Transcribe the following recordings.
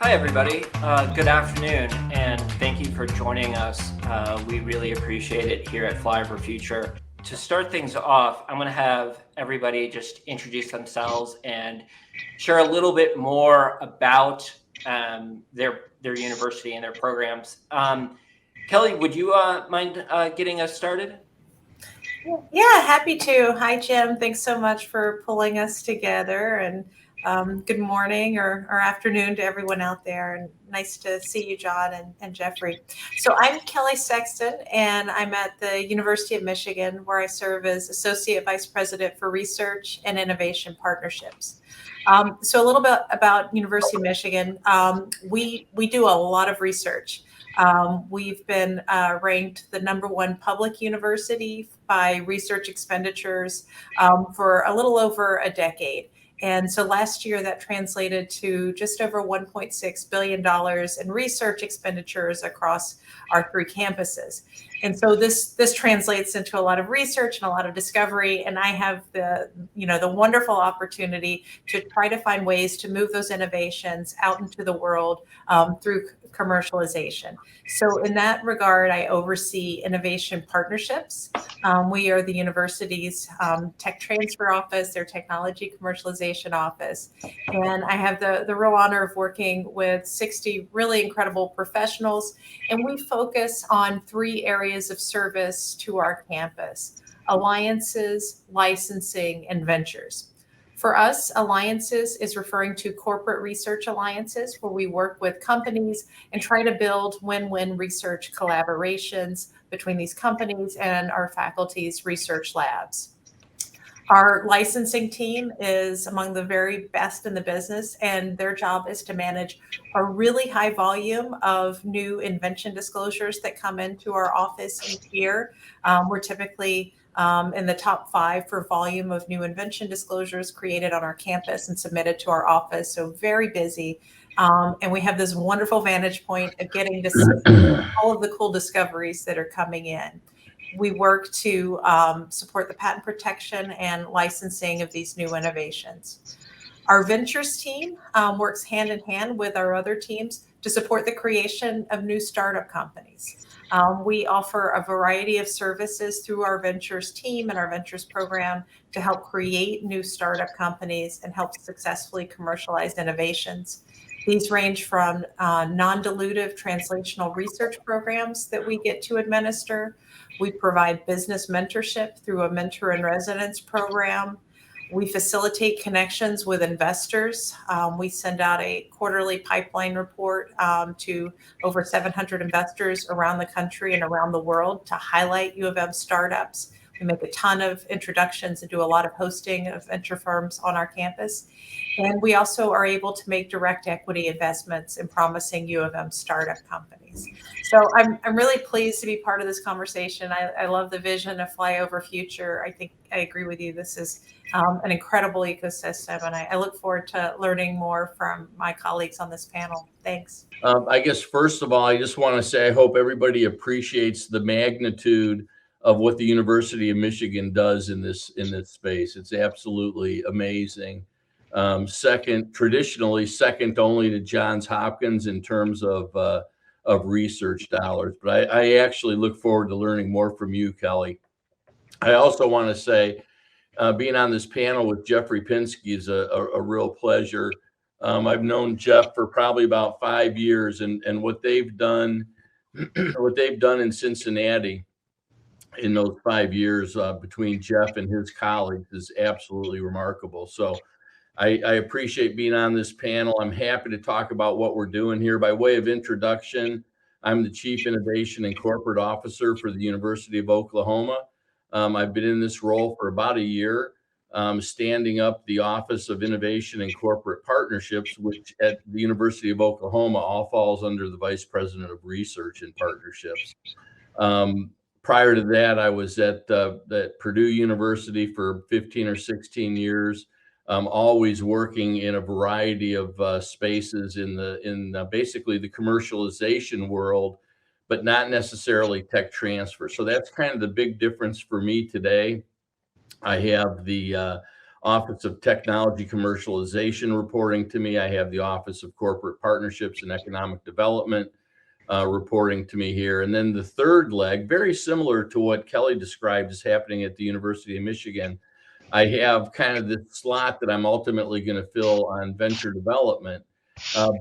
Hi, everybody. Good afternoon, and thank you for joining us. We really appreciate it here at Flyover Future. To start things off, I'm going to have everybody just introduce themselves and share a little bit more about their university and their programs. Kelly, would you mind getting us started? Yeah, happy to. Hi, Jim. Thanks so much for pulling us together. And good morning or afternoon to everyone out there. And nice to see you, John and Geoffrey. So I'm Kelly Sexton, and I'm at the University of Michigan, where I serve as Associate Vice President for Research and Innovation Partnerships. So a little bit about University of Michigan. We do a lot of research. We've been ranked the #1 public university by research expenditures for a little over a decade. And so last year that translated to just over $1.6 billion in research expenditures across our 3 campuses. And so this translates into a lot of research and a lot of discovery. And I have the wonderful opportunity to try to find ways to move those innovations out into the world through commercialization. So in that regard, I oversee innovation partnerships. We are the university's tech transfer office, their technology commercialization office. And I have the real honor of working with 60 really incredible professionals. And we focus on 3 areas of service to our campus: alliances, licensing, and ventures. For us, alliances is referring to corporate research alliances, where we work with companies and try to build win-win research collaborations between these companies and our faculty's research labs. Our licensing team is among the very best in the business, and their job is to manage a really high volume of new invention disclosures that come into our office each year. We're typically in the top 5 for volume of new invention disclosures created on our campus and submitted to our office. So very busy. And we have this wonderful vantage point of getting to see all of the cool discoveries that are coming in. We work to support the patent protection and licensing of these new innovations. Our ventures team works hand in hand with our other teams to support the creation of new startup companies. We offer a variety of services through our ventures team and our ventures program to help create new startup companies and help successfully commercialize innovations. These range from non-dilutive translational research programs that we get to administer. We provide business mentorship through a mentor in residence program. We facilitate connections with investors. We send out a quarterly pipeline report to over 700 investors around the country and around the world to highlight U of M startups. We make a ton of introductions and do a lot of hosting of venture firms on our campus. And we also are able to make direct equity investments in promising U of M startup companies. So I'm really pleased to be part of this conversation. I love the vision of Flyover Future. I think I agree with you. This is an incredible ecosystem, and I look forward to learning more from my colleagues on this panel. Thanks. I guess, first of all, I just want to say I hope everybody appreciates the magnitude of what the University of Michigan does in this space. It's absolutely amazing. Traditionally second only to Johns Hopkins in terms of research dollars. But I actually look forward to learning more from you, Kelly. I also want to say being on this panel with Geoffrey Pinski is a real pleasure. I've known Jeff for probably about 5 years, and what they've done in Cincinnati in those 5 years between Jeff and his colleagues is absolutely remarkable. So I appreciate being on this panel. I'm happy to talk about what we're doing here. By way of introduction, I'm the Chief Innovation and Corporate Officer for the University of Oklahoma. I've been in this role for about a year, standing up the Office of Innovation and Corporate Partnerships, which at the University of Oklahoma all falls under the Vice President of Research and Partnerships. Prior to that, I was at Purdue University for 15 or 16 years, always working in a variety of spaces in basically the commercialization world, but not necessarily tech transfer. So that's kind of the big difference for me today. I have the Office of Technology Commercialization reporting to me. I have the Office of Corporate Partnerships and Economic Development reporting to me here. And then the third leg, very similar to what Kelly described is happening at the University of Michigan. I have kind of this slot that I'm ultimately going to fill on venture development.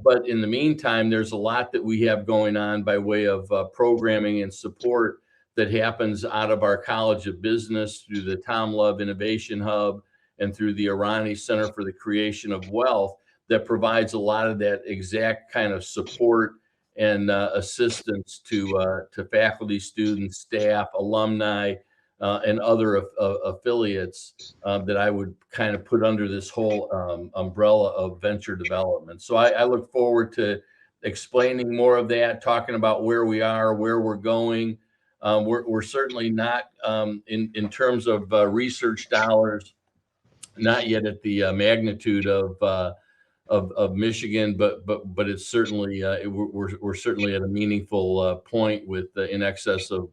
But in the meantime, there's a lot that we have going on by way of programming and support that happens out of our College of Business through the Tom Love Innovation Hub and through the Irani Center for the Creation of Wealth that provides a lot of that exact kind of support and assistance to faculty, students, staff, alumni, and other affiliates that I would kind of put under this whole umbrella of venture development. So I look forward to explaining more of that, talking about where we are, where we're going. We're certainly not in terms of research dollars, not yet at the magnitude of Michigan, but it's certainly we're certainly at a meaningful point with in excess of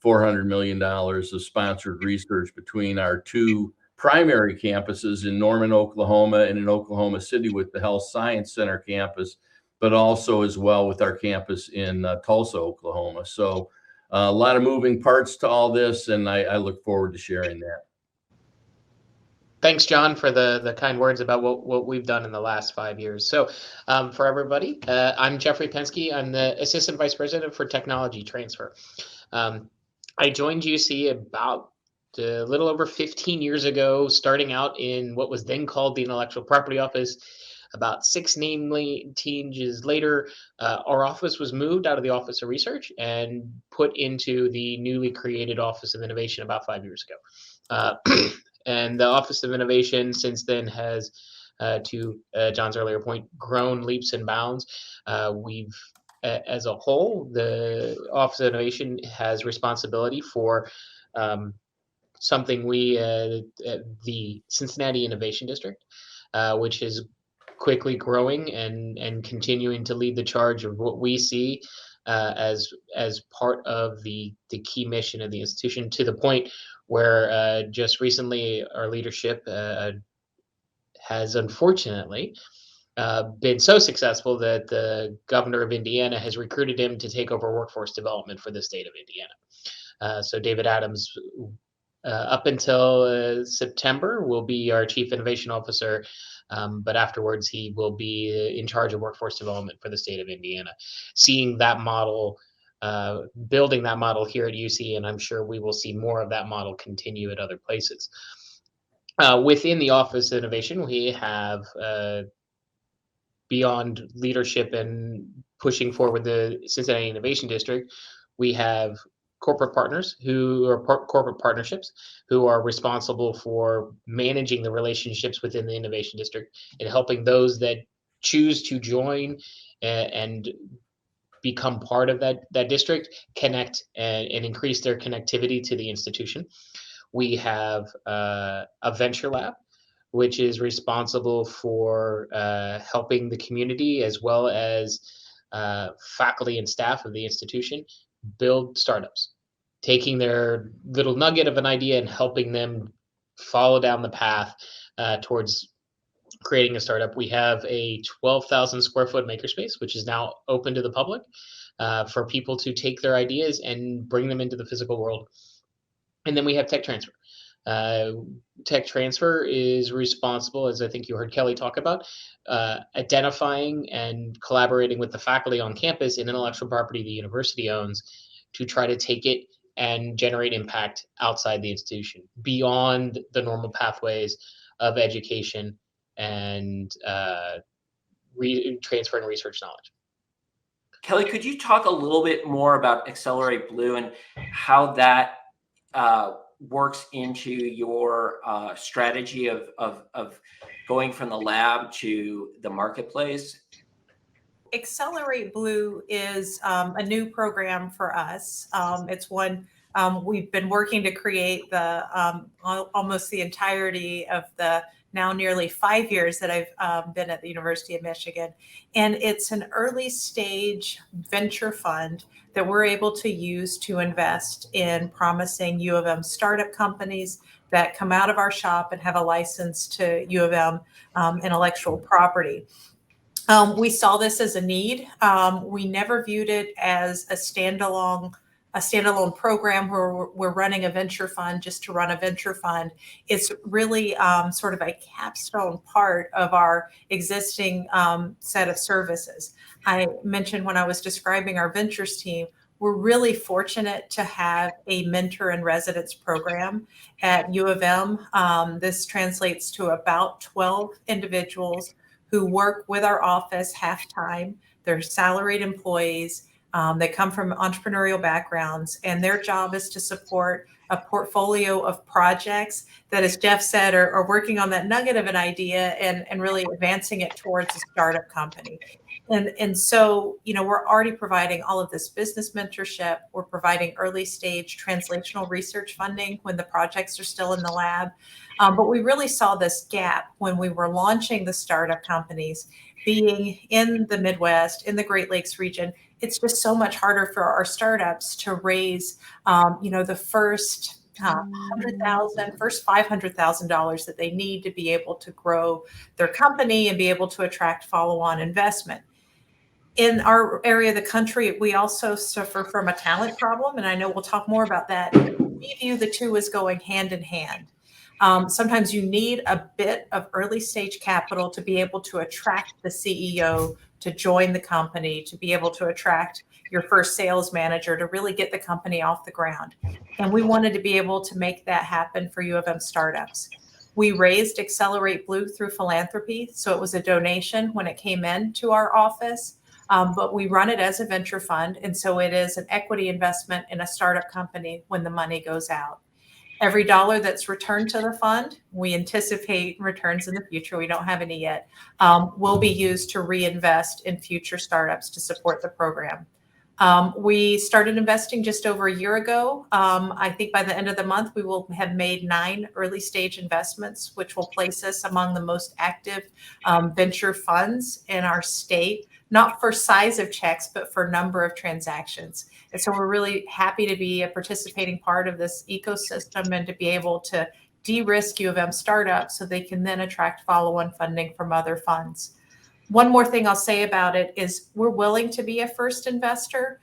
$400 million of sponsored research between our two primary campuses in Norman, Oklahoma, and in Oklahoma City with the Health Science Center campus, but also as well with our campus in Tulsa, Oklahoma. So a lot of moving parts to all this, and I look forward to sharing that. Thanks, John, for the kind words about what we've done in the last 5 years. So for everybody, I'm Geoffrey Pinski. I'm the Assistant Vice President for Technology Transfer. I joined UC about a little over 15 years ago, starting out in what was then called the Intellectual Property Office. About 6 name changes later, our office was moved out of the Office of Research and put into the newly created Office of Innovation about 5 years ago. And the Office of Innovation since then has, to John's earlier point, grown leaps and bounds. We've, as a whole, the Office of Innovation has responsibility for something we, the Cincinnati Innovation District, which is quickly growing and continuing to lead the charge of what we see as part of the key mission of the institution, to the point where just recently our leadership has unfortunately been so successful that the governor of Indiana has recruited him to take over workforce development for the state of Indiana. So David Adams, up until September, will be our Chief Innovation Officer, but afterwards he will be in charge of workforce development for the state of Indiana. Seeing that model, building that model here at UC, and I'm sure we will see more of that model continue at other places. Within the Office of Innovation, we have, beyond leadership and pushing forward the Cincinnati Innovation District, we have corporate partners who are corporate partnerships who are responsible for managing the relationships within the Innovation District and helping those that choose to join and become part of that district connect and increase their connectivity to the institution. We have a venture lab, which is responsible for helping the community as well as faculty and staff of the institution build startups, taking their little nugget of an idea and helping them follow down the path towards creating a startup. We have a 12,000 square foot makerspace, which is now open to the public for people to take their ideas and bring them into the physical world. And then we have tech transfer. Tech transfer is responsible, as I think you heard Kelly talk about, identifying and collaborating with the faculty on campus in intellectual property the university owns to try to take it and generate impact outside the institution, beyond the normal pathways of education and transferring research knowledge. Kelly, could you talk a little bit more about Accelerate Blue and how that works into your strategy of going from the lab to the marketplace? Accelerate Blue is a new program for us. It's one we've been working to create the almost the entirety of the now nearly 5 years that I've been at the University of Michigan. And it's an early stage venture fund that we're able to use to invest in promising U of M startup companies, that come out of our shop and have a license to U of M intellectual property. We saw this as a need. We never viewed it as a standalone program where we're running a venture fund just to run a venture fund. It's really sort of a capstone part of our existing set of services. I mentioned when I was describing our ventures team, we're really fortunate to have a mentor in residence program at U of M. This translates to about 12 individuals who work with our office half-time. They're salaried employees. They come from entrepreneurial backgrounds, and their job is to support a portfolio of projects that, as Jeff said, are working on that nugget of an idea and really advancing it towards a startup company. And so, we're already providing all of this business mentorship. We're providing early stage translational research funding when the projects are still in the lab. But we really saw this gap when we were launching the startup companies. Being in the Midwest, in the Great Lakes region, it's just so much harder for our startups to raise, the first $100,000, first $500,000 that they need to be able to grow their company and be able to attract follow-on investment. In our area of the country, we also suffer from a talent problem, and I know we'll talk more about that. We view the two as going hand in hand. Sometimes you need a bit of early stage capital to be able to attract the CEO to join the company, to be able to attract your first sales manager, to really get the company off the ground. And we wanted to be able to make that happen for U of M startups. We raised Accelerate Blue through philanthropy, so it was a donation when it came in to our office. But we run it as a venture fund, and so it is an equity investment in a startup company when the money goes out. Every dollar that's returned to the fund, we anticipate returns in the future, we don't have any yet, will be used to reinvest in future startups to support the program. We started investing just over a year ago. I think by the end of the month, we will have made 9 early stage investments, which will place us among the most active venture funds in our state, not for size of checks, but for number of transactions. And so we're really happy to be a participating part of this ecosystem and to be able to de-risk U of M startups so they can then attract follow-on funding from other funds. One more thing I'll say about it is we're willing to be a first investor.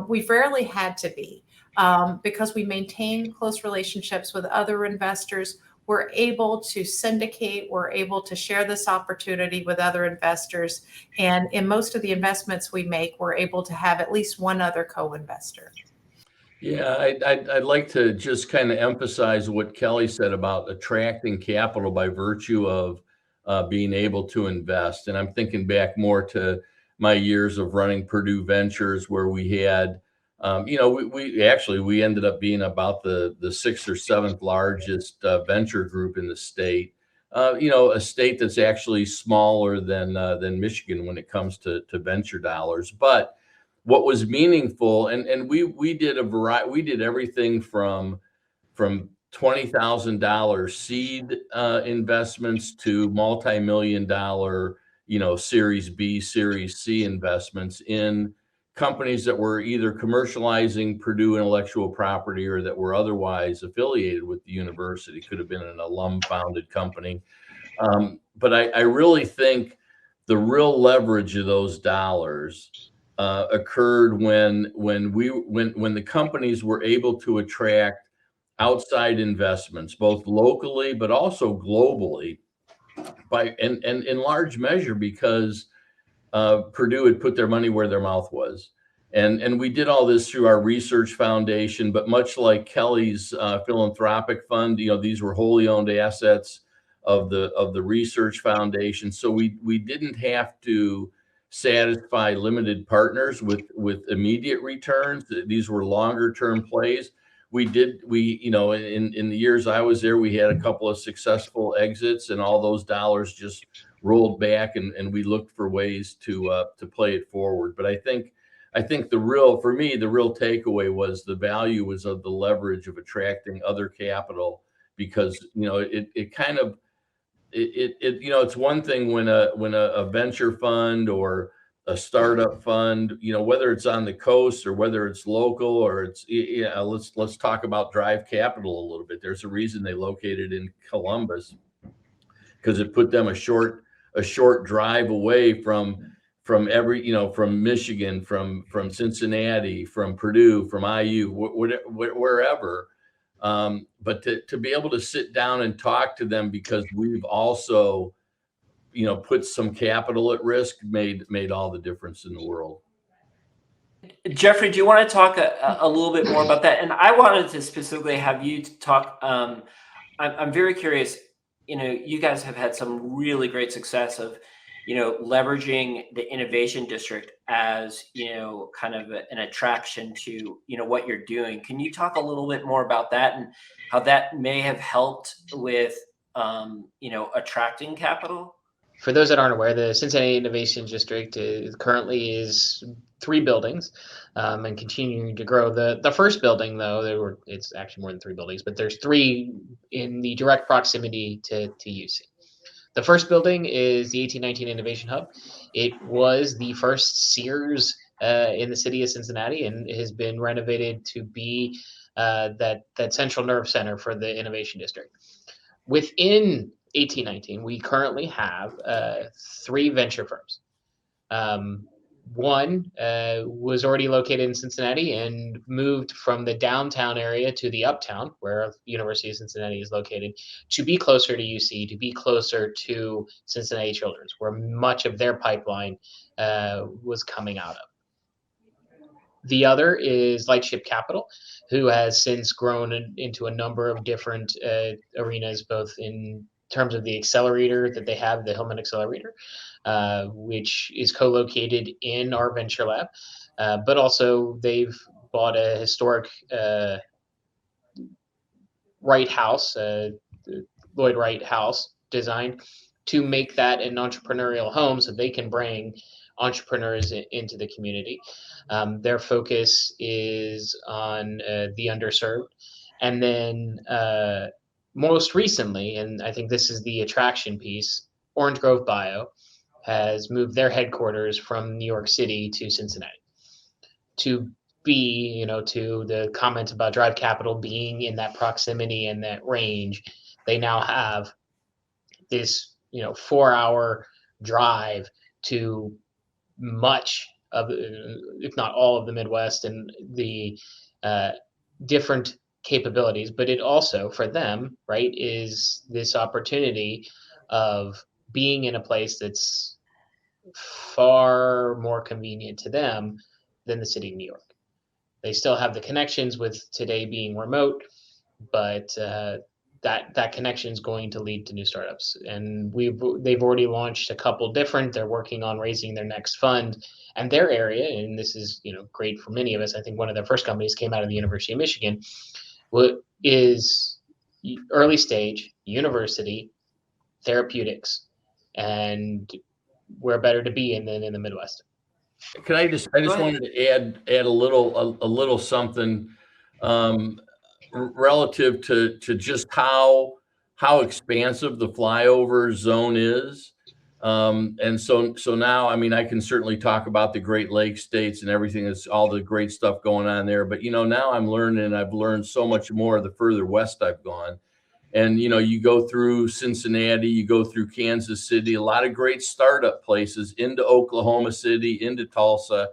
We've rarely had to be because we maintain close relationships with other investors. We're able to syndicate, we're able to share this opportunity with other investors. And in most of the investments we make, we're able to have at least one other co-investor. Yeah, I'd like to just kind of emphasize what Kelly said about attracting capital by virtue of being able to invest. And I'm thinking back more to my years of running Purdue Ventures, where we had, we ended up being about the 6th or 7th largest venture group in the state. A state that's actually smaller than Michigan when it comes to venture dollars. But what was meaningful, and we did we did everything from $20,000 seed investments to multi-million-dollar, Series B, Series C investments in companies that were either commercializing Purdue intellectual property or that were otherwise affiliated with the university. Could have been an alum-founded company. But I really think the real leverage of those dollars occurred when the companies were able to attract outside investments, both locally but also globally, and in large measure because Purdue had put their money where their mouth was. And we did all this through our research foundation, but much like Kelly's philanthropic fund, these were wholly owned assets of the research foundation. So we didn't have to satisfy limited partners with immediate returns. These were longer term plays. In the years I was there, we had a couple of successful exits, and all those dollars just rolled back, and we looked for ways to play it forward. But I think the real takeaway was the value was of the leverage of attracting other capital, because it's one thing when a venture fund or a startup fund, whether it's on the coast or whether it's local or it's, let's talk about Drive Capital a little bit. There's a reason they located in Columbus, because it put them a short drive away from from Michigan, from Cincinnati, from Purdue, from IU, wherever. But to be able to sit down and talk to them, because we've also, put some capital at risk, made all the difference in the world. Geoffrey, do you want to talk a little bit more about that? And I wanted to specifically have you talk. I'm very curious. You guys have had some really great success of, leveraging the innovation district as, kind of an attraction to, what you're doing. Can you talk a little bit more about that and how that may have helped with, attracting capital? For those that aren't aware, the Cincinnati Innovation District currently is 3 buildings and continuing to grow. The first building, though, it's actually more than 3 buildings, but there's 3 in the direct proximity to UC. The first building is the 1819 Innovation Hub. It was the first Sears in the city of Cincinnati, and it has been renovated to be that central nerve center for the Innovation District. Within 1819, we currently have 3 venture firms. One was already located in Cincinnati and moved from the downtown area to the uptown, where University of Cincinnati is located, to be closer to UC, to be closer to Cincinnati Children's, where much of their pipeline was coming out of. The other is Lightship Capital, who has since grown into a number of different arenas, both in terms of the accelerator that they have, the Hillman Accelerator, which is co-located in our venture lab, but also they've bought a historic Wright House, Lloyd Wright House, designed to make that an entrepreneurial home so they can bring entrepreneurs into the community. Their focus is on the underserved. And then most recently, and I think this is the attraction piece, Orange Grove Bio has moved their headquarters from New York City to Cincinnati to be, to the comment about Drive Capital being in that proximity and that range. They now have this, 4-hour drive to much of, if not all of the Midwest and the different capabilities, but it also for them, right, is this opportunity of being in a place that's far more convenient to them than the city of New York. They still have the connections with today being remote, but that connection is going to lead to new startups. And they've already launched a couple different. They're working on raising their next fund, and their area, and this is great for many of us. I think one of their first companies came out of the University of Michigan. Is early stage university therapeutics, and where better to be than in the Midwest. Can I just wanted to add a little something relative to just how expansive the flyover zone is. And so now, I can certainly talk about the Great Lakes states and everything. That's all the great stuff going on there. But, now I'm learning, and I've learned so much more the further west I've gone. And, you go through Cincinnati, you go through Kansas City, a lot of great startup places, into Oklahoma City, into Tulsa.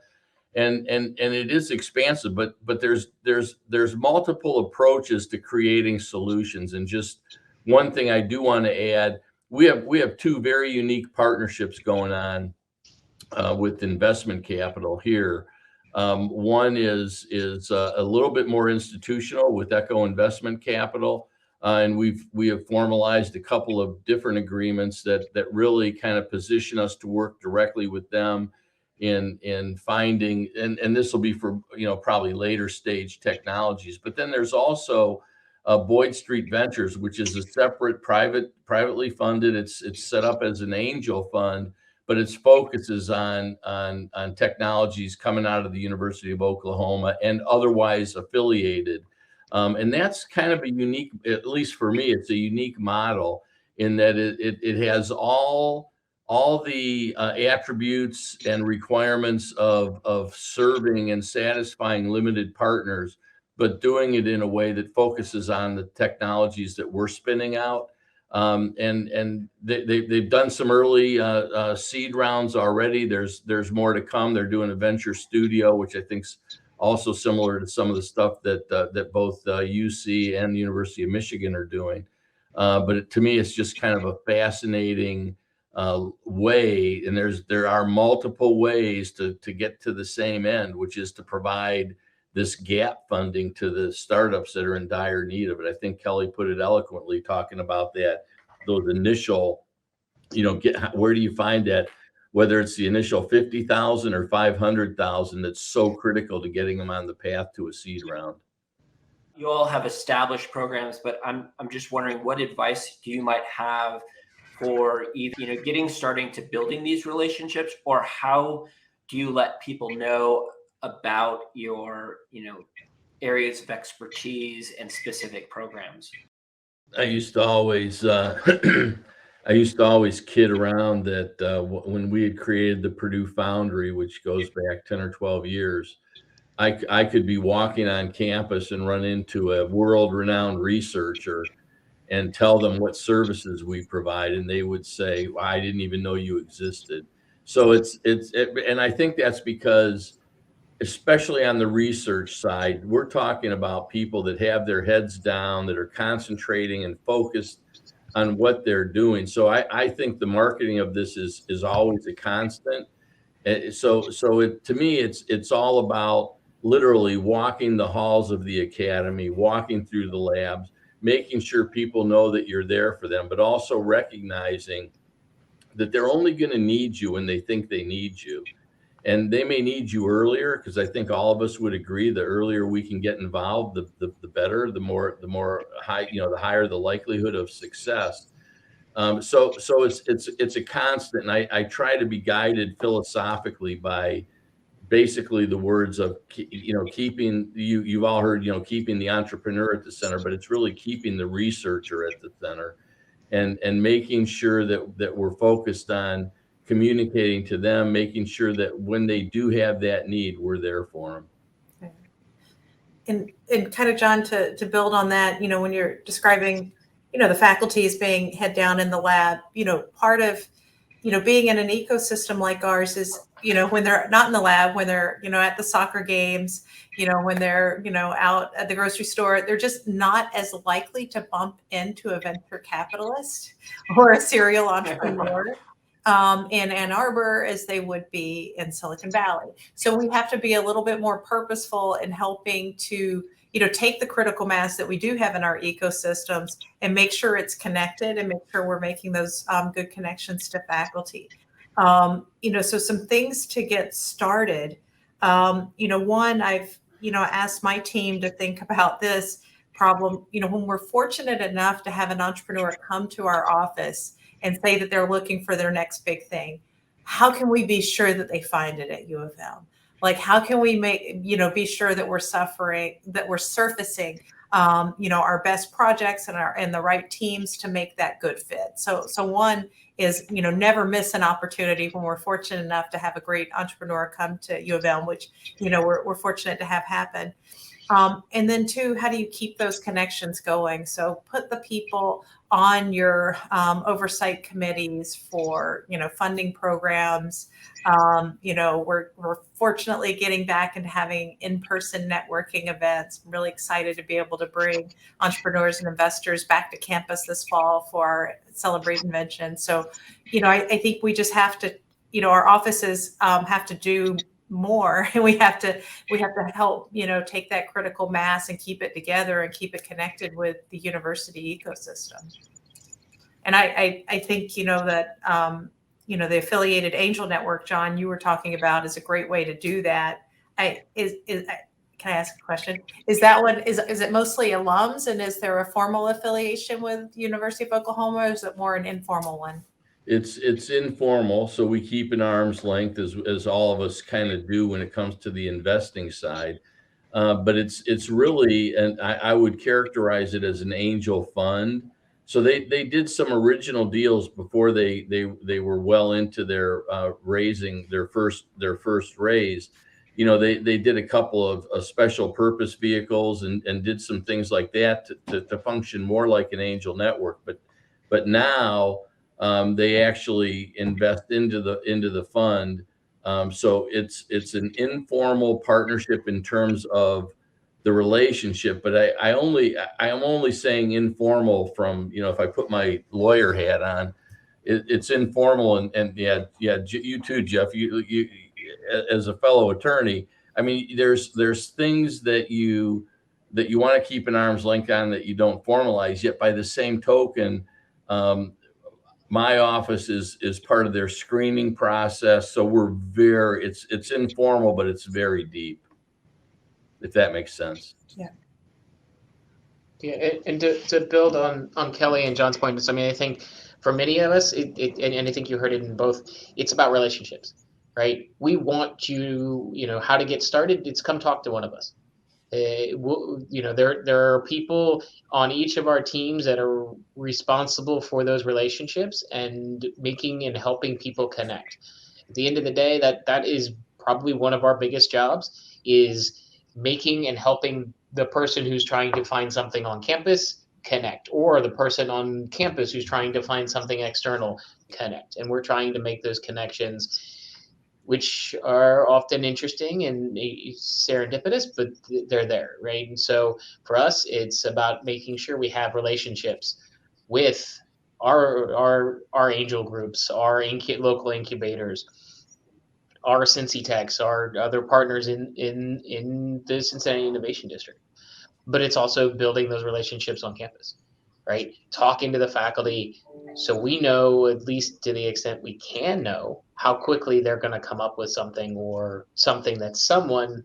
And it is expansive, but there's multiple approaches to creating solutions. And just one thing I do want to add, we have 2 very unique partnerships going on with investment capital here. One is a little bit more institutional with Echo Investment Capital, and we have formalized a couple of different agreements that really kind of position us to work directly with them in finding, and this will be for probably later stage technologies. But then there's also Boyd Street Ventures, which is a separate privately funded. It's set up as an angel fund, but its focuses on technologies coming out of the University of Oklahoma and otherwise affiliated. And that's kind of a unique, at least for me, it's a unique model in that it has all all the attributes and requirements of serving and satisfying limited partners, but doing it in a way that focuses on the technologies that we're spinning out. And they've done some early seed rounds already. There's more to come. They're doing a venture studio, which I think's also similar to some of the stuff that both UC and the University of Michigan are doing. But to me, it's just kind of a fascinating way, and there are multiple ways to get to the same end, which is to provide this gap funding to the startups that are in dire need of it. I think Kelly put it eloquently, talking about those initial, where do you find that, whether it's the initial 50,000 or 500,000, that's so critical to getting them on the path to a seed round. You all have established programs, but I'm just wondering what advice you might have for either, starting to building these relationships, or how do you let people know about your, areas of expertise and specific programs? I used to always kid around that when we had created the Purdue Foundry, which goes back 10 or 12 years, I could be walking on campus and run into a world-renowned researcher and tell them what services we provide, and they would say, well, I didn't even know you existed. So and I think that's because, especially on the research side, we're talking about people that have their heads down, that are concentrating and focused on what they're doing. So I think the marketing of this is always a constant. So to me, it's all about literally walking the halls of the academy, walking through the labs, making sure people know that you're there for them, but also recognizing that they're only going to need you when they think they need you. And they may need you earlier, because I think all of us would agree the earlier we can get involved, the better, the more high, the higher the likelihood of success. So it's a constant. And I try to be guided philosophically by basically the words of, keeping, you've all heard, keeping the entrepreneur at the center, but it's really keeping the researcher at the center, and making sure that we're focused on communicating to them, making sure that when they do have that need, we're there for them. And kind of, John, to build on that, when you're describing, the faculty as being head down in the lab, part of, being in an ecosystem like ours is, when they're not in the lab, when they're, at the soccer games, when they're, out at the grocery store, they're just not as likely to bump into a venture capitalist or a serial entrepreneur in Ann Arbor as they would be in Silicon Valley. So we have to be a little bit more purposeful in helping to, take the critical mass that we do have in our ecosystems and make sure it's connected, and make sure we're making those good connections to faculty. So some things to get started. One, I've, asked my team to think about this problem. When we're fortunate enough to have an entrepreneur come to our office and say that they're looking for their next big thing, how can we be sure that they find it at U of M? Like, how can we be sure that we're surfacing, our best projects and the right teams to make that good fit. So one is, never miss an opportunity when we're fortunate enough to have a great entrepreneur come to U of M, which, we're fortunate to have happen. And then two, how do you keep those connections going? So put the people on your oversight committees for, funding programs. We're fortunately getting back and having in-person networking events. I'm really excited to be able to bring entrepreneurs and investors back to campus this fall for our Celebrate Invention. So, I think we just have to, our offices have to do more, and we have to help, take that critical mass and keep it together and keep it connected with the university ecosystem. And I think, that, the affiliated angel network, John, you were talking about, is a great way to do that. Can I ask a question? Is it mostly alums, and is there a formal affiliation with University of Oklahoma, or is it more an informal one? It's informal, so we keep an arm's length, as all of us kind of do when it comes to the investing side. But it's really, and I would characterize it as an angel fund. So they did some original deals before they were well into their raising their first raise. You know, they did a couple of special purpose vehicles and did some things like that to function more like an angel network. But now they actually invest into the fund. So it's an informal partnership in terms of the relationship, but I am only saying informal from, you know, if I put my lawyer hat on, it's informal and yeah, you too, Jeff, you as a fellow attorney, I mean, there's things that you want to keep an arm's length on that you don't formalize, yet by the same token, my office is part of their screening process. So it's informal, but it's very deep, if that makes sense. Yeah. Yeah, and to build on Kelly and John's points, I mean, I think for many of us, and I think you heard it in both, it's about relationships, right? We want you know, how to get started. It's come talk to one of us. You know, there are people on each of our teams that are responsible for those relationships and making and helping people connect. At the end of the day, that is probably one of our biggest jobs, is making and helping the person who's trying to find something on campus connect, or the person on campus who's trying to find something external connect. And we're trying to make those connections, which are often interesting and serendipitous, but they're there, right? And so for us, it's about making sure we have relationships with our angel groups, our local incubators, our Cincy Techs, our other partners in the Cincinnati Innovation District. But it's also building those relationships on campus, right? Talking to the faculty, so we know, at least to the extent we can know, how quickly they're going to come up with something, or something that someone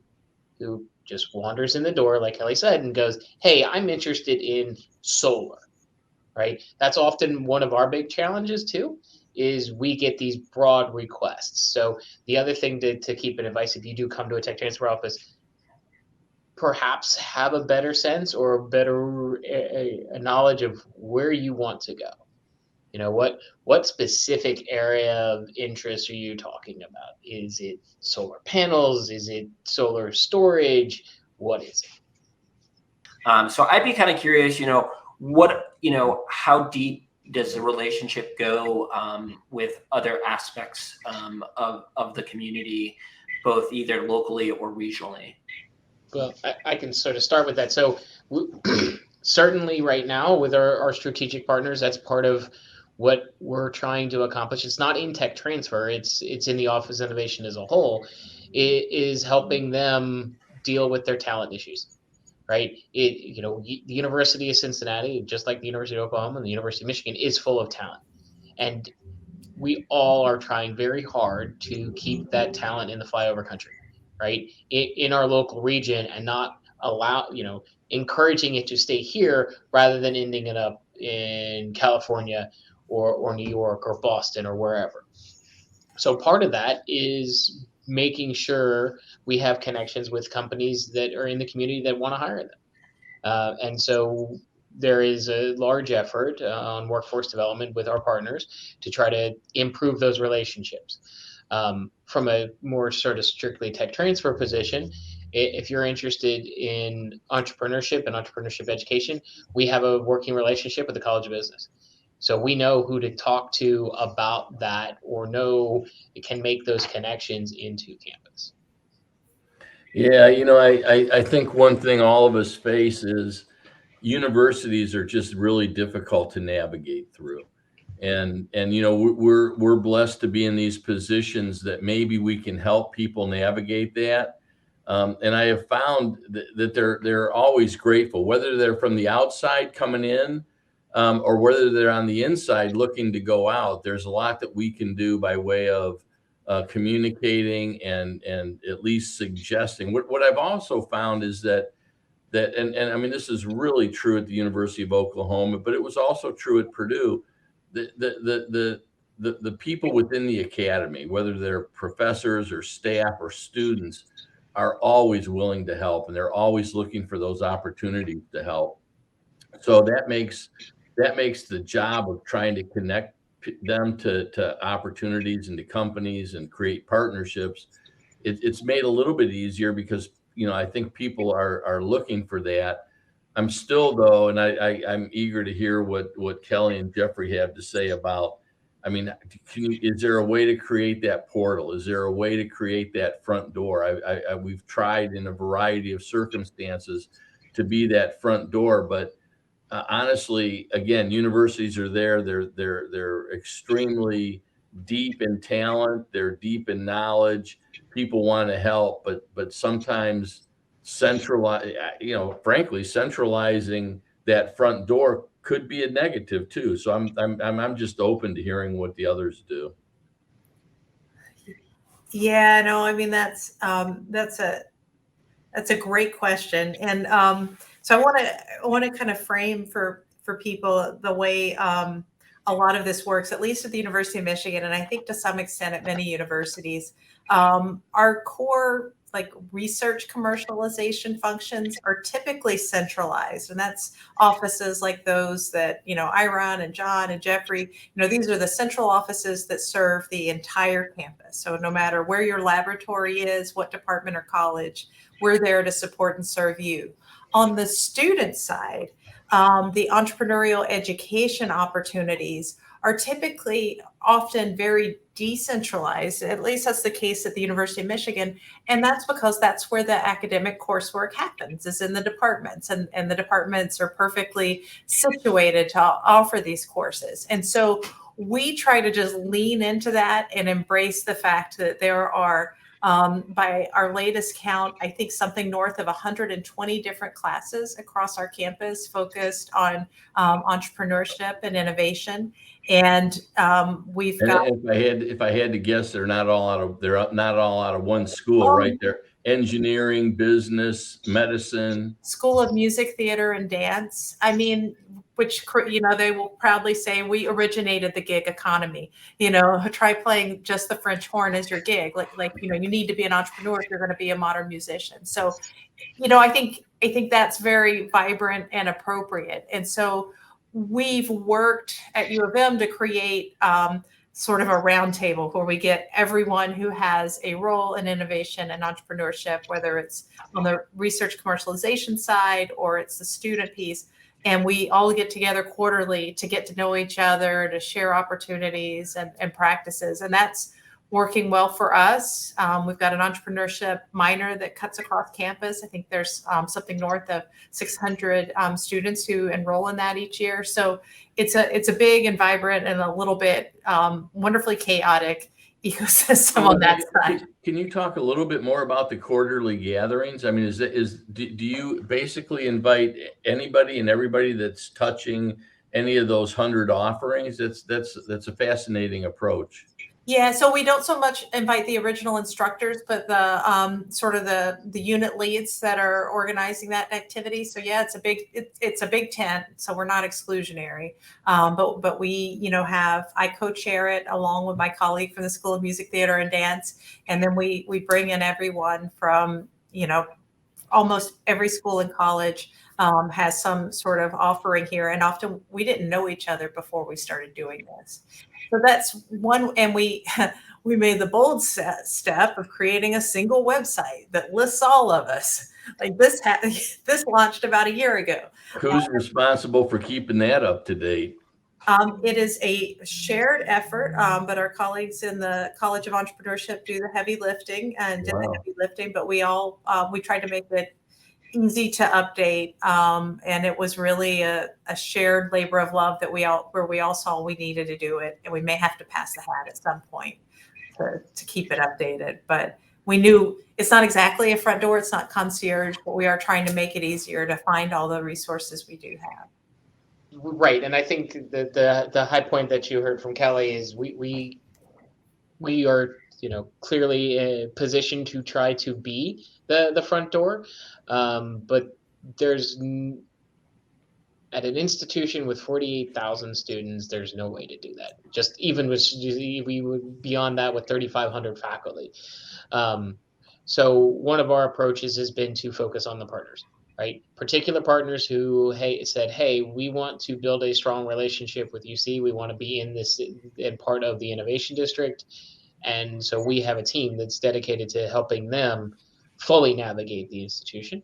who just wanders in the door, like Kelly said, and goes, hey, I'm interested in solar, right? That's often one of our big challenges too, is we get these broad requests. So the other thing to keep in advice, if you do come to a tech transfer office, perhaps have a better sense or a better a knowledge of where you want to go. You know, what specific area of interest are you talking about? Is it solar panels? Is it solar storage? What is it? So I'd be kind of curious, how deep does the relationship go with other aspects of the community, both either locally or regionally? Well, I can sort of start with that. So certainly right now with our strategic partners, that's part of what we're trying to accomplish. It's not in tech transfer. It's in the Office of Innovation as a whole. It is helping them deal with their talent issues, right? The University of Cincinnati, just like the University of Oklahoma and the University of Michigan, is full of talent. And we all are trying very hard to keep that talent in the flyover country, right? In our local region, and not encouraging it to stay here rather than ending it up in California or New York or Boston or wherever. So part of that is making sure we have connections with companies that are in the community that want to hire them. And so there is a large effort on workforce development with our partners to try to improve those relationships. From a more sort of strictly tech transfer position, if you're interested in entrepreneurship and entrepreneurship education, we have a working relationship with the College of Business. So we know who to talk to about that, or know it can make those connections into campus. Yeah, I think one thing all of us face is universities are just really difficult to navigate through. And we're blessed to be in these positions that maybe we can help people navigate that. And I have found that they're always grateful, whether they're from the outside coming in, or whether they're on the inside looking to go out. There's a lot that we can do by way of communicating and at least suggesting. What I've also found is that and I mean, this is really true at the University of Oklahoma, but it was also true at Purdue. The people within the academy, whether they're professors or staff or students, are always willing to help, and they're always looking for those opportunities to help. So that makes that makes the job of trying to connect them to opportunities and to companies and create partnerships. It's made a little bit easier because, I think people are looking for that. I'm still though, and I'm eager to hear what Kelly and Geoffrey have to say about, I mean, is there a way to create that portal? Is there a way to create that front door? We've tried in a variety of circumstances to be that front door, but honestly, again, universities are there. They're extremely deep in talent. They're deep in knowledge. People want to help, but sometimes frankly, centralizing that front door could be a negative too. So I'm just open to hearing what the others do. Yeah, no, I mean that's a great question, and so I want to kind of frame for people the way a lot of this works, at least at the University of Michigan, and I think to some extent at many universities. Our core like research commercialization functions are typically centralized, and that's offices like those that I run, and John and Geoffrey. These are the central offices that serve the entire campus. So no matter where your laboratory is, what department or college, we're there to support and serve you. On the student side, the entrepreneurial education opportunities are typically often very decentralized. At least that's the case at the University of Michigan. And that's because that's where the academic coursework happens, is in the departments. And the departments are perfectly situated to offer these courses. And so we try to just lean into that and embrace the fact that there are, by our latest count, I think something north of 120 different classes across our campus focused on entrepreneurship and innovation. And we've got. If I had to guess, they're not all out of one school, right? They're engineering, business, medicine, School of Music, Theater, and Dance. I mean, which they will proudly say we originated the gig economy. Try playing just the French horn as your gig. Like you need to be an entrepreneur if you're going to be a modern musician. So, I think that's very vibrant and appropriate. And so we've worked at U of M to create sort of a roundtable where we get everyone who has a role in innovation and entrepreneurship, whether it's on the research commercialization side or it's the student piece. And we all get together quarterly to get to know each other, to share opportunities and practices. And that's working well for us. We've got an entrepreneurship minor that cuts across campus. I think there's something north of 600 students who enroll in that each year. So it's a big and vibrant and a little bit wonderfully chaotic ecosystem on that side. Can you talk a little bit more about the quarterly gatherings? I mean, do you basically invite anybody and everybody that's touching any of those 100 offerings? That's a fascinating approach. Yeah, so we don't so much invite the original instructors, but the sort of the unit leads that are organizing that activity. So yeah, it's a big tent, so we're not exclusionary. But we I co-chair it along with my colleague from the School of Music, Theater, and Dance, and then we bring in everyone from almost every school and college has some sort of offering here, and often we didn't know each other before we started doing this. So that's one, and we made the bold step of creating a single website that lists all of us. Like this launched about a year ago. Who's responsible for keeping that up to date? It is a shared effort, but our colleagues in the College of Entrepreneurship do the heavy lifting and did the heavy lifting. But we tried to make it easy to update, and it was really a shared labor of love that we all saw we needed to do it, and we may have to pass the hat at some point to keep it updated. But we knew it's not exactly a front door, it's not concierge, but we are trying to make it easier to find all the resources we do have. Right, and I think the high point that you heard from Kelly is we are clearly positioned to try to be the front door, but there's at an institution with 48,000 students, there's no way to do that. Just even with we would beyond that with 3,500 faculty. So one of our approaches has been to focus on the partners. right? Particular partners who said, hey, we want to build a strong relationship with UC. We want to be in this and part of the innovation district. And so we have a team that's dedicated to helping them fully navigate the institution.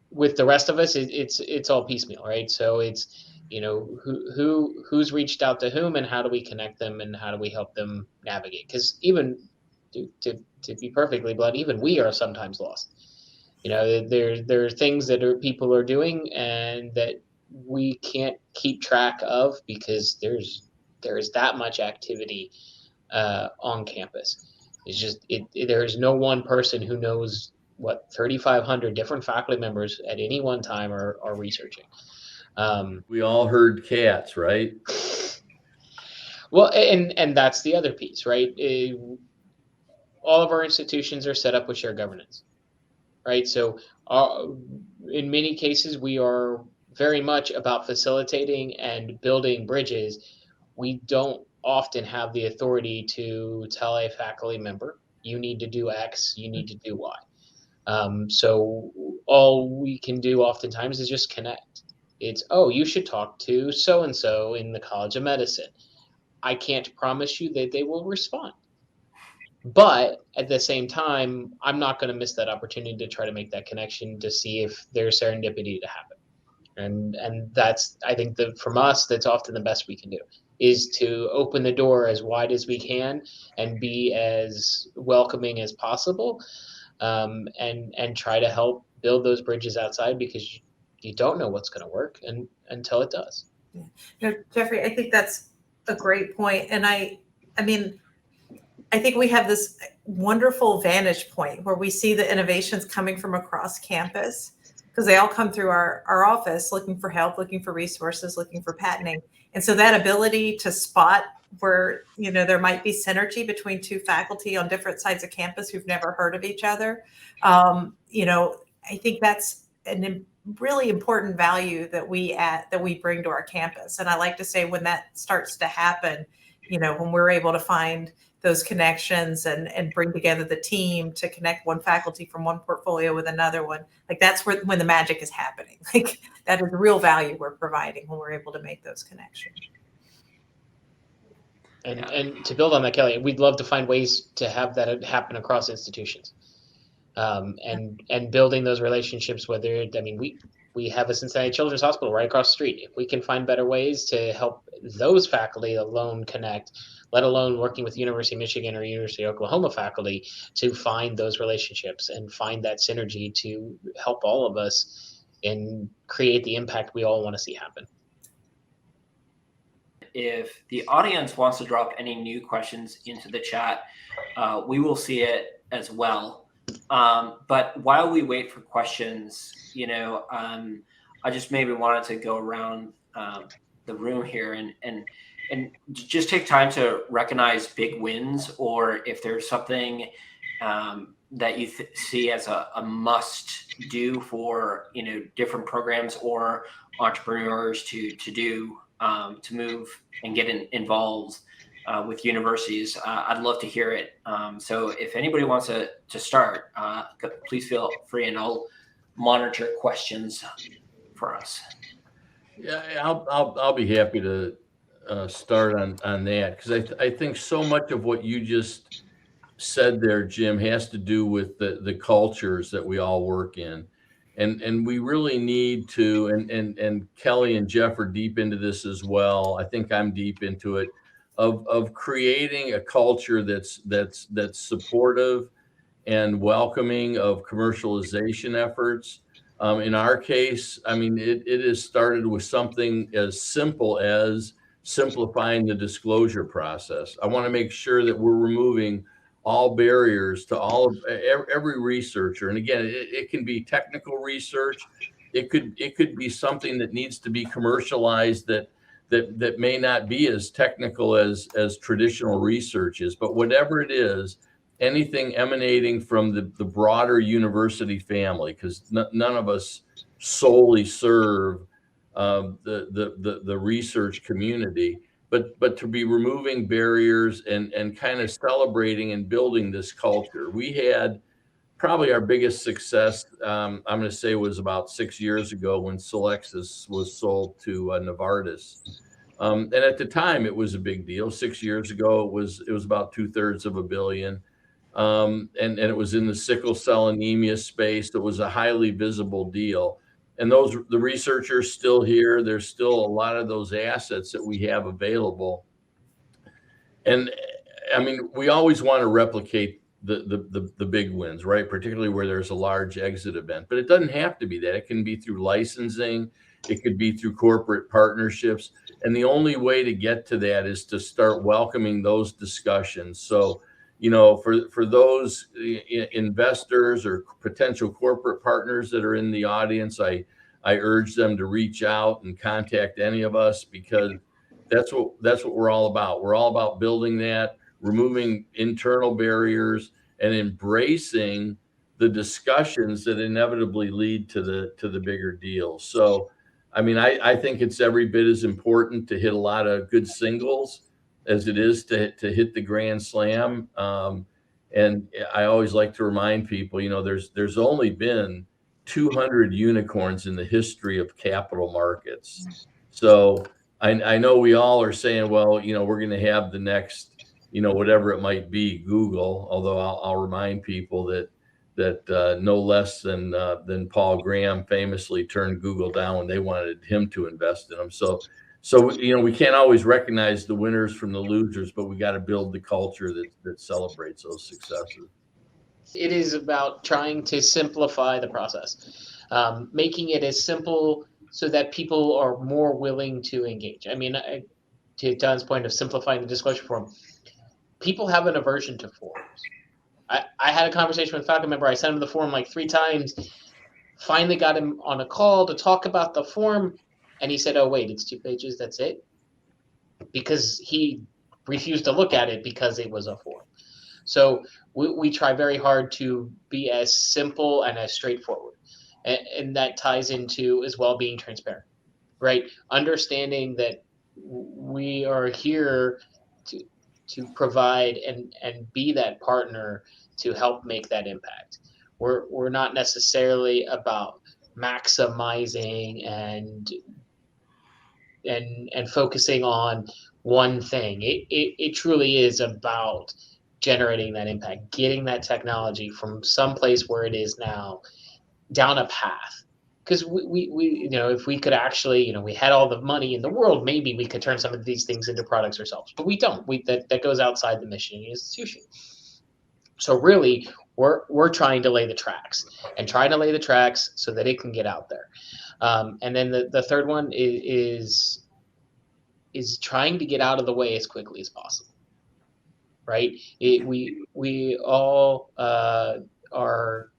With the rest of us, it's all piecemeal, right? So it's, who's reached out to whom, and how do we connect them, and how do we help them navigate? Because even to be perfectly blunt, even we are sometimes lost. There are things that people are doing and that we can't keep track of because there's that much activity on campus. It's just there's no one person who knows what 3,500 different faculty members at any one time are researching. We all heard cats, right? Well, and that's the other piece, right? All of our institutions are set up with shared governance, right? So in many cases, we are very much about facilitating and building bridges. We don't often have the authority to tell a faculty member, you need to do X, you need to do Y. So all we can do oftentimes is just connect. It's, oh, you should talk to so-and-so in the College of Medicine. I can't promise you that they will respond. But at the same time, I'm not going to miss that opportunity to try to make that connection to see if there's serendipity to happen. And that's, I think, from us, that's often the best we can do, is to open the door as wide as we can and be as welcoming as possible, and try to help build those bridges outside, because you don't know what's going to work until it does. Geoffrey, I think that's a great point. And I mean, I think we have this wonderful vantage point where we see the innovations coming from across campus, because they all come through our office looking for help, looking for resources, looking for patenting. And so that ability to spot where, there might be synergy between two faculty on different sides of campus who've never heard of each other. I think that's a really important value that we bring to our campus. And I like to say, when that starts to happen, when we're able to find those connections and bring together the team to connect one faculty from one portfolio with another one, like that's when the magic is happening. Like that is the real value we're providing when we're able to make those connections. And to build on that, Kelly, we'd love to find ways to have that happen across institutions, and building those relationships. We have a Cincinnati Children's Hospital right across the street. If we can find better ways to help those faculty alone connect, let alone working with University of Michigan or University of Oklahoma faculty to find those relationships and find that synergy to help all of us and create the impact we all want to see happen. If the audience wants to drop any new questions into the chat, we will see it as well. But while we wait for questions, I just maybe wanted to go around the room here and just take time to recognize big wins, or if there's something that you see as a must do for different programs or entrepreneurs to do to move and get involved with universities. I'd love to hear it. So if anybody wants to start, please feel free, and I'll monitor questions for us. Yeah, I'll be happy to start on that, because I think so much of what you just said there, Jim, has to do with the cultures that we all work in. And we really need to, and Kelly and Jeff are deep into this as well. I think I'm deep into it, of creating a culture that's supportive and welcoming of commercialization efforts. In our case, it has started with something as simple as simplifying the disclosure process. I want to make sure that we're removing all barriers to every researcher. And again, it can be technical research. It could be something that needs to be commercialized that may not be as technical as traditional research is. But whatever it is, anything emanating from the broader university family, because none of us solely serve the research community. But to be removing barriers and kind of celebrating and building this culture. We had probably our biggest success, I'm going to say, was about 6 years ago when Solexis was sold to Novartis. And at the time, it was a big deal. 6 years ago, it was about 2/3 of $1 billion. And it was in the sickle cell anemia space. It was a highly visible deal. And the researchers still here. There's still a lot of those assets that we have available. And I mean, we always want to replicate the big wins, right? Particularly where there's a large exit event. But it doesn't have to be that. It can be through licensing. It could be through corporate partnerships. And the only way to get to that is to start welcoming those discussions. So, for those investors or potential corporate partners that are in the audience, I urge them to reach out and contact any of us, because that's what we're all about. We're all about building that, removing internal barriers, and embracing the discussions that inevitably lead to the bigger deals. So, I mean, I think it's every bit as important to hit a lot of good singles as it is to hit the grand slam. And I always like to remind people, there's only been 200 unicorns in the history of capital markets. So I know we all are saying, well, we're going to have the next, whatever it might be, Google. Although I'll remind people that no less than Paul Graham famously turned Google down when they wanted him to invest in them. So we can't always recognize the winners from the losers, but we got to build the culture that celebrates those successes. It is about trying to simplify the process, making it as simple so that people are more willing to engage. I mean, to Don's point of simplifying the disclosure form, people have an aversion to forms. I had a conversation with a faculty member. I sent him the form like 3 times, finally got him on a call to talk about the form. And he said, oh, wait, it's 2 pages. That's it. Because he refused to look at it because it was a form. So we try very hard to be as simple and as straightforward. And that ties into as well being transparent, right? Understanding that we are here to provide and be that partner to help make that impact. We're not necessarily about maximizing and focusing on one thing. It truly is about generating that impact, getting that technology from some place where it is now down a path. Because we if we could actually, we had all the money in the world, maybe we could turn some of these things into products ourselves, but we don't. That goes outside the mission of the institution. So really, we're trying to lay the tracks so that it can get out there. And then the third one is trying to get out of the way as quickly as possible, right? We all are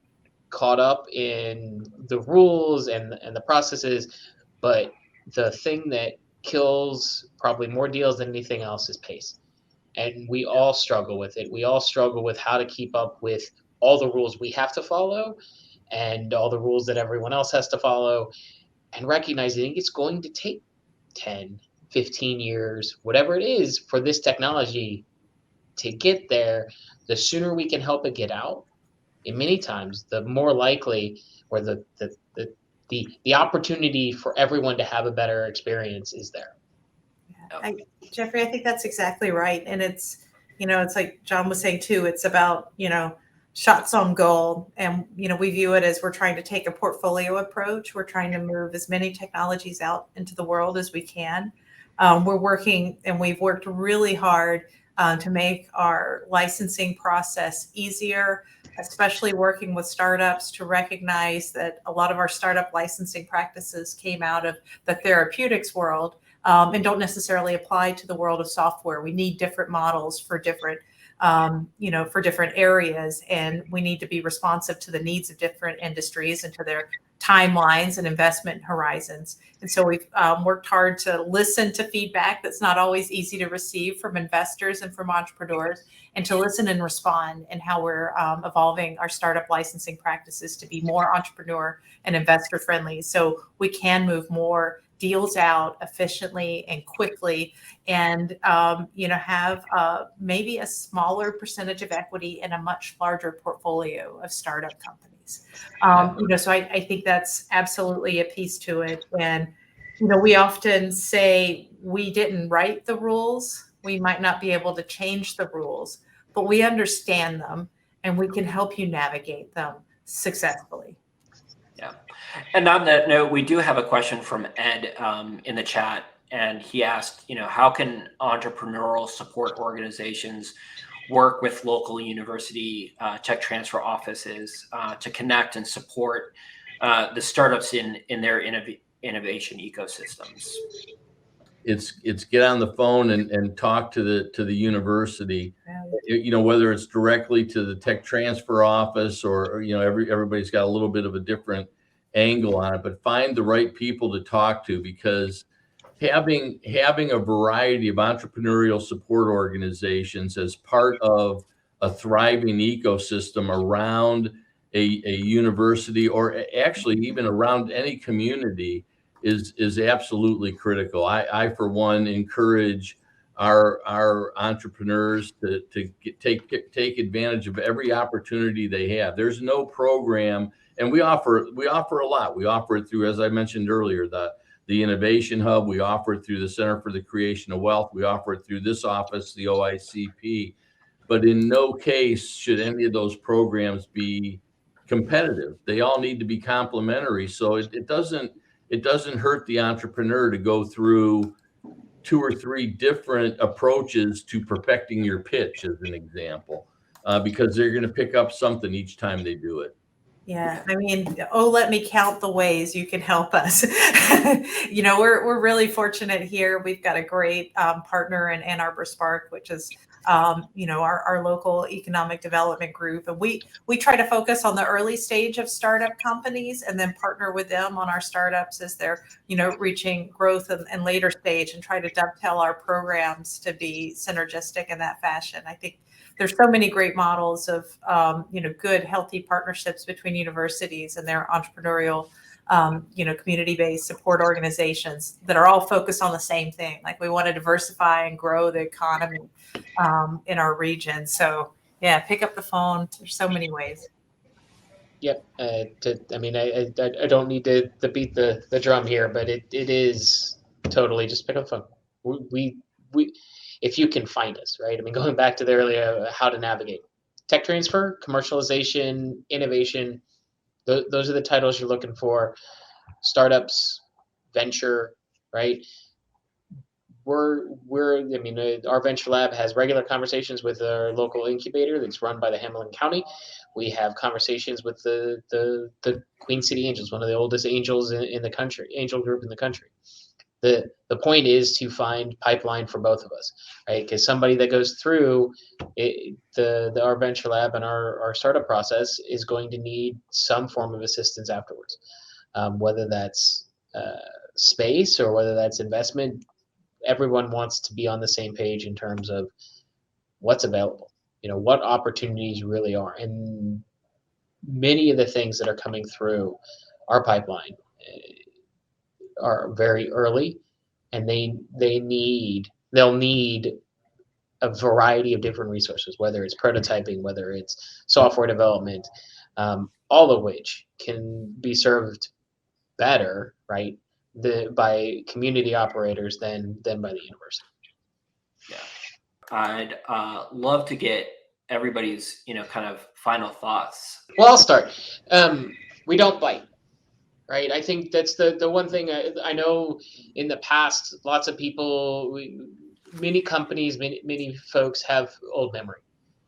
caught up in the rules and the processes, but the thing that kills probably more deals than anything else is pace. And we all struggle with it. We all struggle with how to keep up with all the rules we have to follow and all the rules that everyone else has to follow, and recognizing it's going to take 10, 15 years, whatever it is, for this technology to get there. The sooner we can help it get out, and many times the more likely, or the opportunity for everyone to have a better experience is there. Geoffrey, I think that's exactly right. And it's like John was saying too, it's about, shots on goal. And, we view it as we're trying to take a portfolio approach. We're trying to move as many technologies out into the world as we can. We're working, and we've worked really hard to make our licensing process easier, especially working with startups to recognize that a lot of our startup licensing practices came out of the therapeutics world and don't necessarily apply to the world of software. We need different models for different areas, and we need to be responsive to the needs of different industries and to their timelines and investment horizons. And so we've worked hard to listen to feedback that's not always easy to receive from investors and from entrepreneurs, and to listen and respond, and how we're evolving our startup licensing practices to be more entrepreneur and investor friendly, so we can move more deals out efficiently and quickly, and have maybe a smaller percentage of equity in a much larger portfolio of startup companies. So I think that's absolutely a piece to it. And we often say we didn't write the rules. We might not be able to change the rules, but we understand them and we can help you navigate them successfully. Yeah. And on that note, we do have a question from Ed in the chat. And he asked, how can entrepreneurial support organizations work with local university tech transfer offices to connect and support the startups in their innovation ecosystems? It's get on the phone and talk to the university, whether it's directly to the tech transfer office or everybody's got a little bit of a different angle on it, but find the right people to talk to, because having a variety of entrepreneurial support organizations as part of a thriving ecosystem around a university, or actually even around any community, is absolutely critical. I for one encourage our entrepreneurs to take advantage of every opportunity they have. There's no program, and we offer a lot. We offer it through, as I mentioned earlier, the Innovation Hub. We offer it through the Center for the Creation of Wealth. We offer it through this office, the OICP. But in no case should any of those programs be competitive. They all need to be complementary. So it doesn't hurt the entrepreneur to go through 2 or 3 different approaches to perfecting your pitch, as an example, because they're going to pick up something each time they do it. Yeah, I mean, let me count the ways you can help us. We're really fortunate here. We've got a great partner in Ann Arbor Spark, which is our local economic development group, and we try to focus on the early stage of startup companies and then partner with them on our startups as they're reaching growth and later stage, and try to dovetail our programs to be synergistic in that fashion. I think there's so many great models of good, healthy partnerships between universities and their entrepreneurial community-based support organizations that are all focused on the same thing. Like, we want to diversify and grow the economy in our region. So yeah, pick up the phone. There's so many ways. Yep. I don't need to beat the drum here, but it is totally just pick up the phone. We if you can find us, right? I mean, going back to the earlier, how to navigate tech transfer, commercialization, innovation. Those are the titles you're looking for. Startups, venture, right? Our venture lab has regular conversations with our local incubator that's run by the Hamilton County. We have conversations with the Queen City Angels, one of the oldest angels in the country, angel group in the country. The point is to find pipeline for both of us, right? Because somebody that goes through our venture lab and our startup process is going to need some form of assistance afterwards, whether that's space or whether that's investment. Everyone wants to be on the same page in terms of what's available, what opportunities really are. And many of the things that are coming through our pipeline are very early, and they'll need a variety of different resources, whether it's prototyping, whether it's software development, all of which can be served better, right, by community operators than by the university. Yeah, I'd love to get everybody's kind of final thoughts. Well, I'll start. We don't bite. Right. I think that's the one thing I know in the past, lots of people, many companies, many folks have old memory.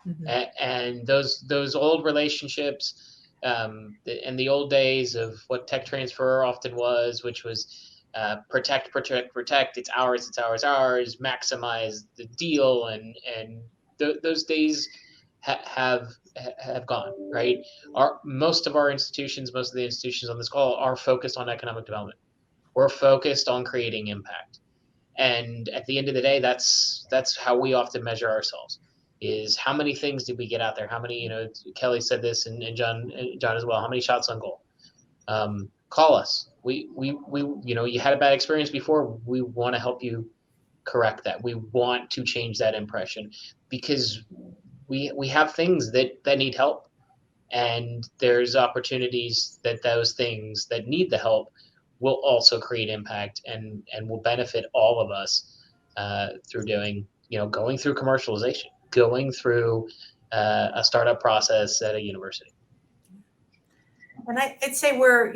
Mm-hmm. And those old relationships and the old days of what tech transfer often was, which was protect, it's ours, maximize the deal. And those days have gone, right? Most of the institutions on this call are focused on economic development. We're focused on creating impact. And at the end of the day, that's how we often measure ourselves, is how many things did we get out there? How many, Kelly said this, and John as well, how many shots on goal? Call us. you had a bad experience before. We want to help you correct that. We want to change that impression because we have things that need help, and there's opportunities that those things that need the help will also create impact and will benefit all of us through going through commercialization, going through a startup process at a university. And I'd say we're,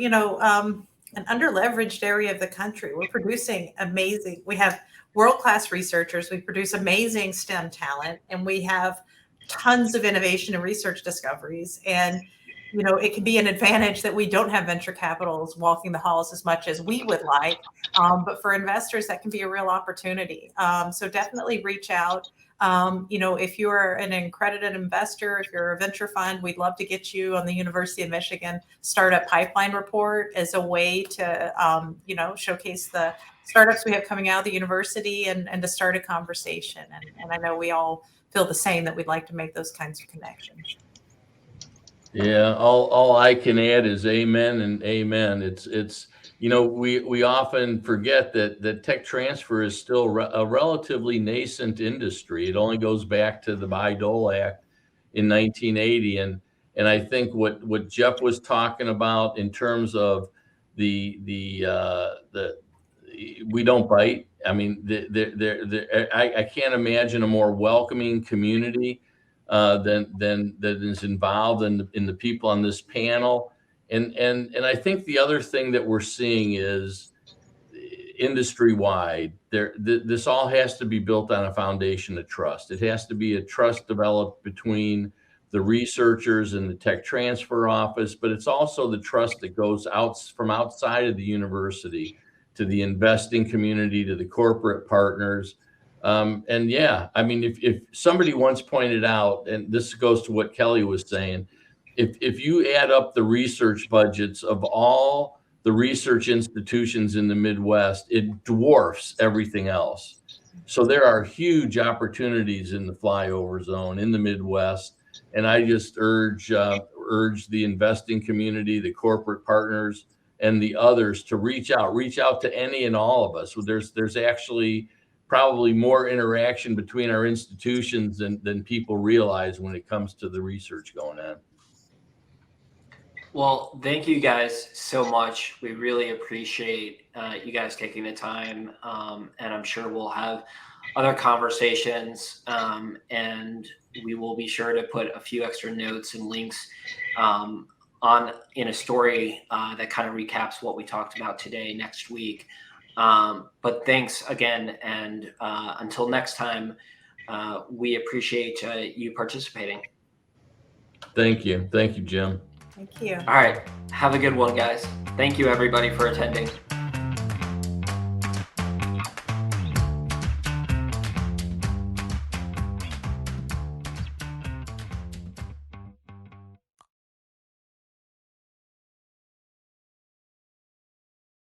an underleveraged area of the country. We're producing amazing, we have world-class researchers, we produce amazing STEM talent, and we have tons of innovation and research discoveries. And, it can be an advantage that we don't have venture capitals walking the halls as much as we would like. But for investors, that can be a real opportunity. So definitely reach out. If you're an accredited investor, if you're a venture fund, we'd love to get you on the University of Michigan Startup Pipeline Report as a way to, showcase the startups we have coming out of the university and to start a conversation. And I know we all feel the same, that we'd like to make those kinds of connections. Yeah, all I can add is amen and amen. It's we often forget that tech transfer is still a relatively nascent industry. It only goes back to the Bayh-Dole Act in 1980, and I think what Jeff was talking about in terms of the we don't bite. I mean, I can't imagine a more welcoming community than is involved in the people on this panel. And I think the other thing that we're seeing is industry-wide, this all has to be built on a foundation of trust. It has to be a trust developed between the researchers and the tech transfer office, but it's also the trust that goes out from outside of the university to the investing community, to the corporate partners. And yeah, I mean, if somebody once pointed out, and this goes to what Kelly was saying, if you add up the research budgets of all the research institutions in the Midwest, it dwarfs everything else. So there are huge opportunities in the flyover zone in the Midwest. And I just urge the investing community, the corporate partners, and the others to reach out to any and all of us. So there's actually probably more interaction between our institutions than people realize when it comes to the research going on. Well, thank you guys so much. We really appreciate you guys taking the time, and I'm sure we'll have other conversations, and we will be sure to put a few extra notes and links in a story that kind of recaps what we talked about today next week. But thanks again, and until next time, we appreciate you participating. Thank you, Jim. Thank you. All right, have a good one, guys. Thank you, everybody, for attending.